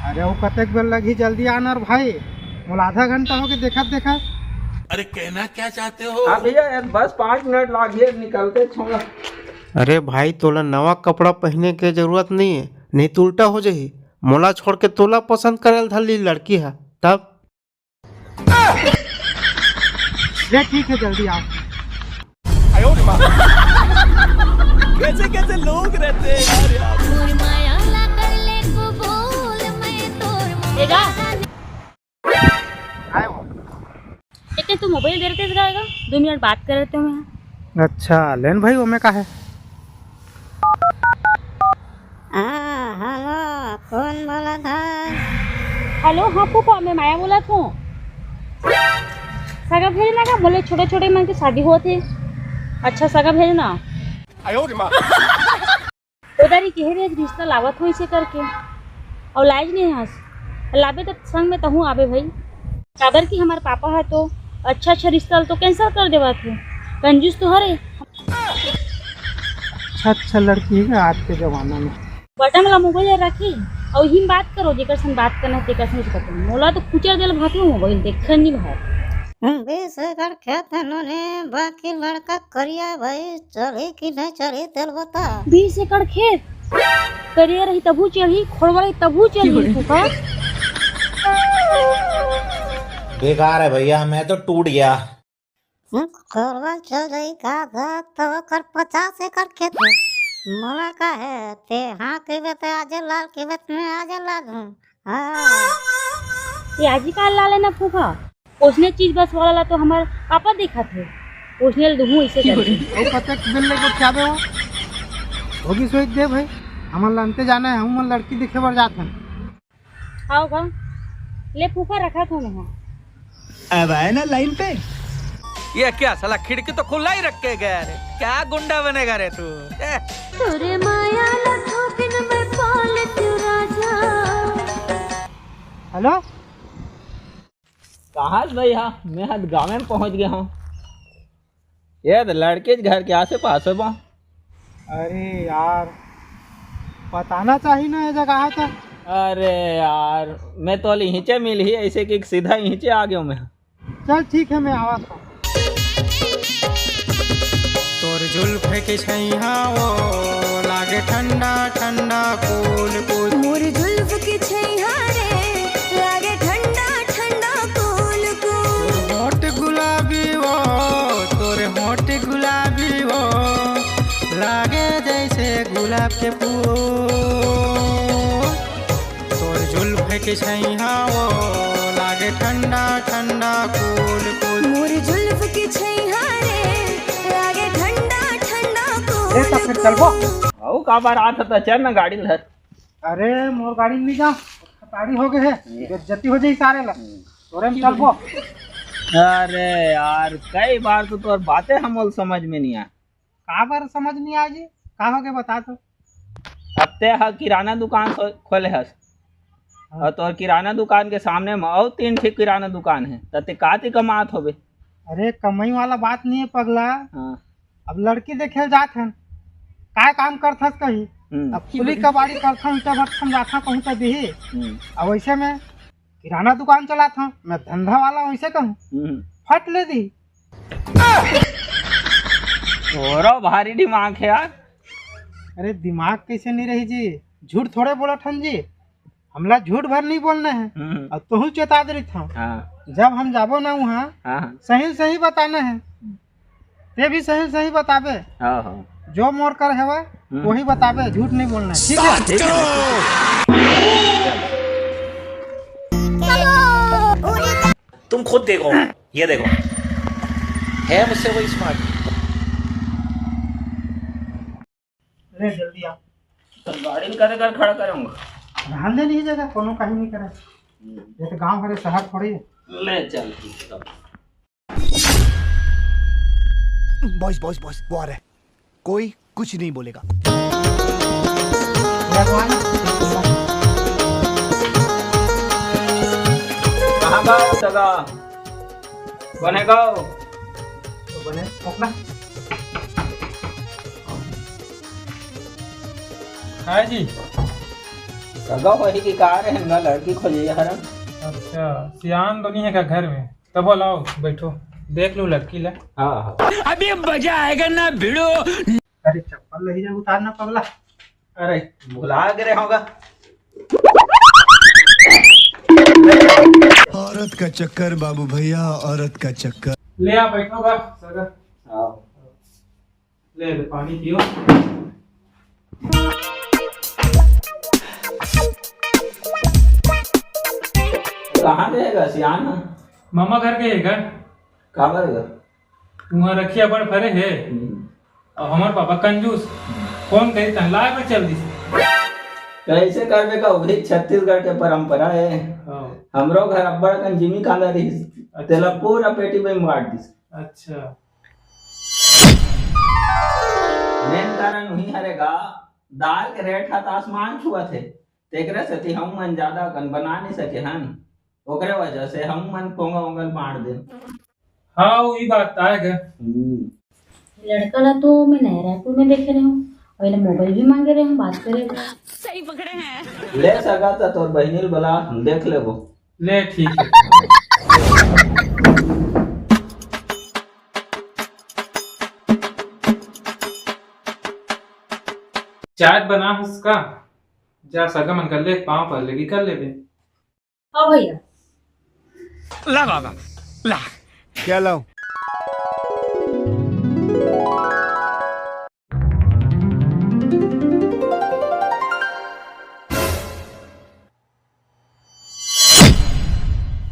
अरे वो कतक बेल लगी जल्दी आना और भाई मोला आधा घंटा हो गया देखा। अरे कहना क्या चाहते हो? हाँ भैया यार बस 5 मिनट लागिए निकलते छोड़ा। अरे भाई तोला नवा कपड़ा पहने के जरूरत नहीं है, नहीं तो उल्टा हो जाही। मोला छोड़ के तोला पसंद करे धली लड़की है तब। अरे ठीक है जल्दी आओ। कैसे कैसे लोग रहते हैं यार। एक तू मोबाइल दे रहे रहेगा 2 मिनट बात कर रहे थे मैं। अच्छा लेन भाई वो में का है। हेलो कौन बोला था? हेलो हाँ पापा मैं माया बोला था। सगा भेजना का बोले छोटे छोटे मन की शादी होते। अच्छा सगा भेजना उधर ही कह रहे रिश्ता लावत हो इसे करके और लाज नहीं हंस लाबे तो संग में तहूँ आबे भाई। काबर की हमारे पापा है तो अच्छा रिश्ता तो कैंसिल कर देवा थे। कंजूस तो हरे अच्छा लड़की है आज के जमाना में। बटन वाला मोबाइल रखी और ही बात करो जेकर संग बात करना तेकर संग करते मोला तो कुचर देल भाती मोबाइल देखन नहीं भाई। 20 एकड़ खेत इन्होंने बाकी लड़का करिया भाई चढ़ी कि नहीं चढ़ी तेल बता। 20 एकड़ खेत करिया रही तबू चढ़ी खोड़वा रही तबू चढ़ी फूफा। बेकार है भैया मैं तो टूट गया। खोरवा चल रही का तो कर 50 एकड़ खेत है मोला का है ते हाँ के बेटे आजे लाल के बेट में आजे लाल हूँ। हाँ ये आज ही काल ला लेना फूफा उसने चीज बस वाला तो हमारे पापा देखा थे उसने दूँ इसे वो कतक बेल लेके क्या बे होगी सोच दे भाई हमार लानते जाना है हम लड़की देखे बार जाते हैं। आओ का ले फूफा रखा था मैं। अब आए ना लाइन पे। ये क्या साला खिड़की तो खुला ही रख के गया रे। क्या गुंडा बनेगा रे तू। हेलो कहाँ भैया मैं हद गाँव में पहुँच गया हूँ। ये तो लड़के घर के आसे पास है बा। अरे यार बताना चाहिए ना ये जगह है तो। अरे यार मैं तो नीचे मिल ही ऐसे कि सीधा नीचे आ गया मैं। चल ठीक है मैं आवा था। तोर जुल्फ के छैया वो लागे ठंडा ठंडा कूल कूल। मोर जुल्फ की छैया रे लागे ठंडा ठंडा कूल कूल। होठ गुलाबी वो तोरे होठ गुलाबी वो लागे जैसे गुलाब के फूल। तोर जुल्फ के छैया वो लागे ठंडा ठंडा कूल कूल। मोर जुल्फ की छैया रे लागे ठंडा ठंडा कूल। तो फिर चलबो। आओ का बार आता था चल ना गाड़ी धर। अरे मोर गाड़ी में जा गाड़ी हो गए है बेइज्जती हो जाई सारे ला तोरे में चलबो। अरे यार कई बार तो तोर बातें हम समझ में नहीं आ। का बार समझ नहीं आ जी का हो गए बता तो। अब ते किराना दुकान खोले हस और तोर किराना दुकान के सामने में और 3 ठीक किराना दुकान है तते काती कमात होबे। अरे कमाई वाला बात नहीं है पगला। हाँ। अब लड़की देखे जात हन काय काम करथस कही अब पुलिस का बाड़ी करथन तब हम जाथा कहूँ तो दिही। अब वैसे में किराना दुकान चला था मैं धंधा वाला वैसे कहूँ फट ले दी। और भारी दिमाग है यार। अरे दिमाग कैसे नहीं रही जी झूठ थोड़े बोला ठन जी हमला झूठ भर नहीं बोलना है। अब तो चेता दे था जब हम जाबो ना वहाँ सही सही बताना है ते भी सही सही बताबे जो मोर कर है वही बताबे झूठ नहीं बोलना है। ठीक है तुम खुद देखो ये देखो है मुझसे वही स्मार्ट। अरे जल्दी आओ गाड़ी करे कर खड़ा करूंगा। ध्यान दे नहीं जगह कोनो कहीं नहीं करे जैसे गांव भरे शहर थोड़ी है। ले चल बॉस बॉस बॉस वो आ रहा है कोई कुछ नहीं बोलेगा। कहाँ गाओ सगा बने गाओ तो बने अपना है जी सगा वही की कार है ना लड़की खोजिए हरम। अच्छा सियान तो नहीं है क्या घर में? तब लाओ बैठो देख लो लड़की ला। हाँ अभी मजा आएगा ना भिड़ो। अरे चप्पल ले जा उतारना पगला। अरे भुला गए होगा। औरत का चक्कर बाबू भैया, औरत का चक्कर। ले आ बैठो बा सगा। हाँ ले पानी पियो। कहाँ रहेगा सियान? मामा घर के है घर। कहाँ रहेगा? वहाँ रखिया बड़ फरे है और हमार पापा कंजूस फोन करी तन ला पर चल दी। कैसे करबे का वही छत्तीसगढ़ के परंपरा है। हमरो घर अब्बड़ कंजिमी कांदा रही तेला पूरा पेटी में मार दिस। अच्छा मेन कारण वही हरेगा दाल के रेट हाथ आसमान छुआ थे तेकरे से हम मन ज्यादा कन बना नहीं सके हन ओकरे वजह से हम मन पोंगा ओंगल मार दे। हाँ वही बात आएगा। लड़का ला तो मैं नया रायपुर में देखे रहे हूँ और इन्हें मोबाइल भी मांगे रहे हूँ बात करे। सही पकड़े हैं। ले सका था तोर बहनील बोला देख ले वो। ले ठीक है। चाय बना उसका जा सगा मन कर ले पाँव पर लगी कर ले बे। हाँ भैया ला बाबा ला। क्या लाऊं?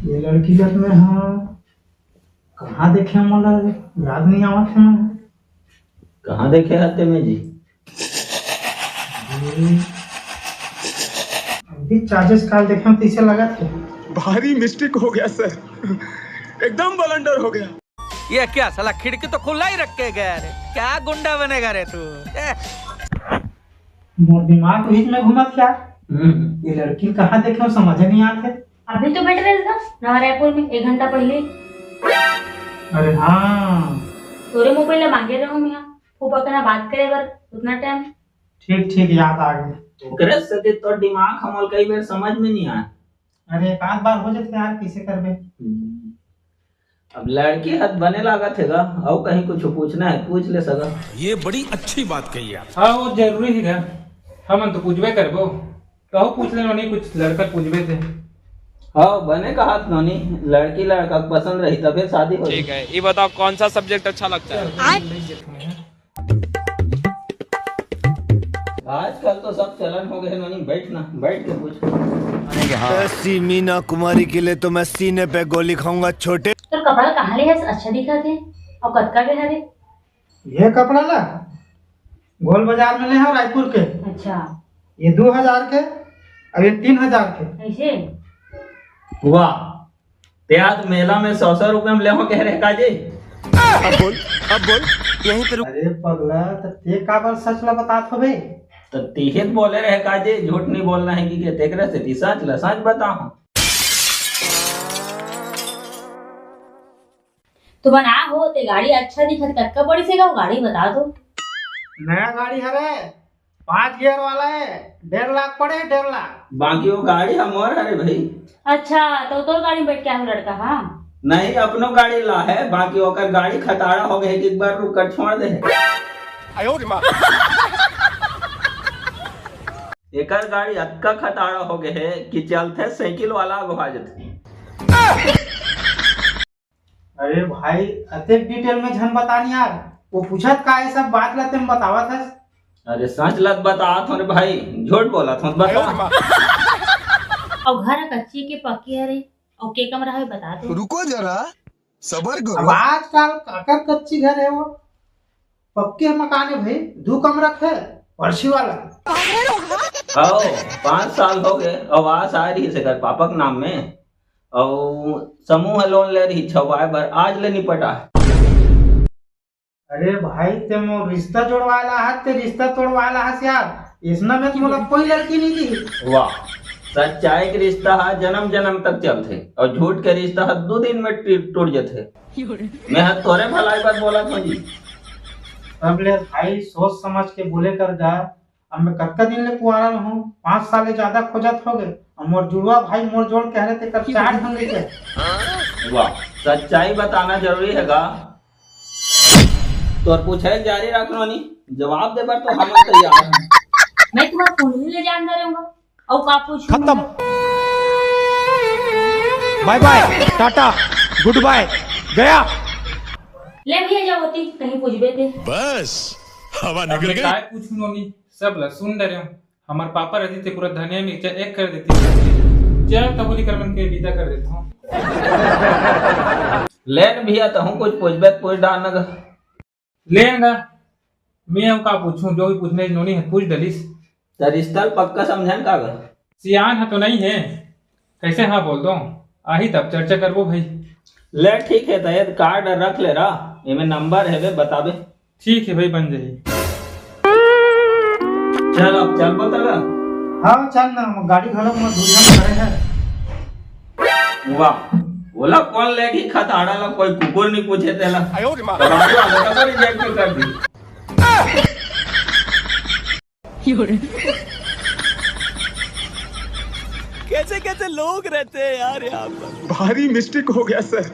ये लड़की जब में हाँ कहाँ देखे मोला याद नहीं आवत है। कहाँ देखे हते में जी? अभी चार्जेस काल देखे तीसरे लगा थे। भारी मिस्टेक हो गया सर, एकदम ब्लंडर हो गया। ये क्या साला खिड़की तो खुला ही रख के गया रे। क्या गुंडा बनेगा रे तू? मोर दिमाग बीच में घुमा क्या। ये लड़की कहाँ देखे समझ नहीं आते। अभी तो बैठ रहे थे नवा रायपुर में 1 घंटा पहले। अरे हाँ तोरे मोबाइल ला मांगे रहे हूँ मैं फूफा के बात करे बर उतना टाइम। ठीक ठीक याद आ गया। ओकरे से तो दिमाग हमल कई बार समझ में नहीं आया। अरे एक आध बार हो जाते यार कैसे करबे। अब लड़की हाथ बने लागत है गा और कहीं कुछ पूछना है पूछ ले सका। ये बड़ी अच्छी बात कही आप। हाँ वो जरूरी है हम तो पूछबे करबो कहो पूछ ले नहीं कुछ लड़का पूछबे थे। हाँ बने का हाथ नोनी लड़की लड़का पसंद रही तब शादी हो। ठीक है ये बताओ कौन सा सब्जेक्ट अच्छा लगता है? आजकल तो सब चलन हो गए नोनी बैठना बैठ के पूछ। ऐसी मीना कुमारी के लिए तो मैं सीने पे गोली खाऊंगा छोटे। तो कपड़ा कहाँ ले है अच्छा दिखा थे और कतका के हरे? ये कपड़ा ला गोल बाजार में ले है रायपुर के। अच्छा ये 2000 के और ये 3000 के। ऐसे वाह ते आज मेला में 100 रुपए में ले हो कह रहे काजी। अब बोल यहीं पे रुक। अरे पगला तो ते का बार सच ला बात होबे। तो तीहित बोले रहे काजी झूठ नहीं बोलना है कि तेकरे से ती सच ला सच बताओ। तो बना हो ते गाड़ी अच्छा दिखत कतका पड़ी से वो गाड़ी बता दो। नया गाड़ी है 5 गियर वाला है 1.5 लाख पड़े 1.5 लाख। बाकी वो गाड़ी हमार है भाई। अच्छा तो गाड़ी में बैठ के आओ लड़का। हाँ नहीं अपनो गाड़ी ला है बाकी ओकर गाड़ी खटारा हो गए एक बार रुक कर छोड़ दे। एकर गाड़ी अक्का खटारा हो गए है कि चलते साइकिल वाला घुमा जाते। अरे भाई अतिक डिटेल में झन बतानी यार वो पूछत का है सब बात ला तुम बतावा था। अरे सच लत बता थोड़े भाई झूठ बोला था बता। और घर कच्ची के पक्की है रे और के कमरा है बता दो। रुको जरा सबर अब करो। आजकल काकर कच्ची घर है वो पक्के मकान है भाई 2 कमरा है पर्ची वाला। आओ 5 साल हो गए आवाज आ रही है पापा के नाम में और समूह लोन ले रही छवाए बर आज ले निपटा है। अरे भाई ते मो रिश्ता जोड़वाला है ते रिश्ता तोड़वाला है यार इसना में मोला कोई लड़की नहीं दी। वाह सच्चाई के रिश्ता है जन्म जन्म तक चलते और झूठ के रिश्ता है 2 दिन में टूट जाते। मैं तोरे भलाई बात बोला था जी। अब ले भाई सोच समझ के बोले कर जा अब मैं कत्का दिन ले कुआरा रहूं, 5 साल ज्यादा खोजत हो गए। और मोर जुड़वा भाई मोर जोड़ कह रहे थे कर 4 ढंग के। वाह, सच्चाई बताना जरूरी है गा। तो पूछे जारी रखनो नहीं, जवाब दे पर तो हम तैयार हैं। मैं तुम्हारा फोन ही ले जानता रहूंगा और का पूछ खत्म, bye bye, tata, goodbye, गया। ले भैया जाओ होती कहीं पूछबे थे। बस हवा निकल गई। काय पूछू नोनी, सब लहसुन डरे हूँ। हमार पापा रहती थे पूरा धनिया मिर्चा एक कर देती, चल तबोली कर मन के विदा कर देता हूँ। लेन भैया तो हूँ कुछ पूछबे पूछ डालना गा। लेंगा मैं हम का पूछूं, जो भी पूछने नोनी है पूछ डलिस। तो रिश्ता पक्का समझन का गा। सियान है तो नहीं है, कैसे हाँ बोल दो, आही तब चर्चा करबो भाई। ले ठीक है, तो कार्ड रख ले रहा, इनमें नंबर है वे बताबे। ठीक है भाई, बन जाए। चल अब चल बता। हाँ चल ना, गाड़ी घोड़ा में दूरिया खड़े हैं। वाह, बोला कौन लेगी खताड़ा ला, कोई कुकुर नहीं पूछे तेला। रिजेक्ट कर दी। कैसे कैसे लोग रहते हैं यार यहाँ पर। भारी मिस्टेक हो गया सर।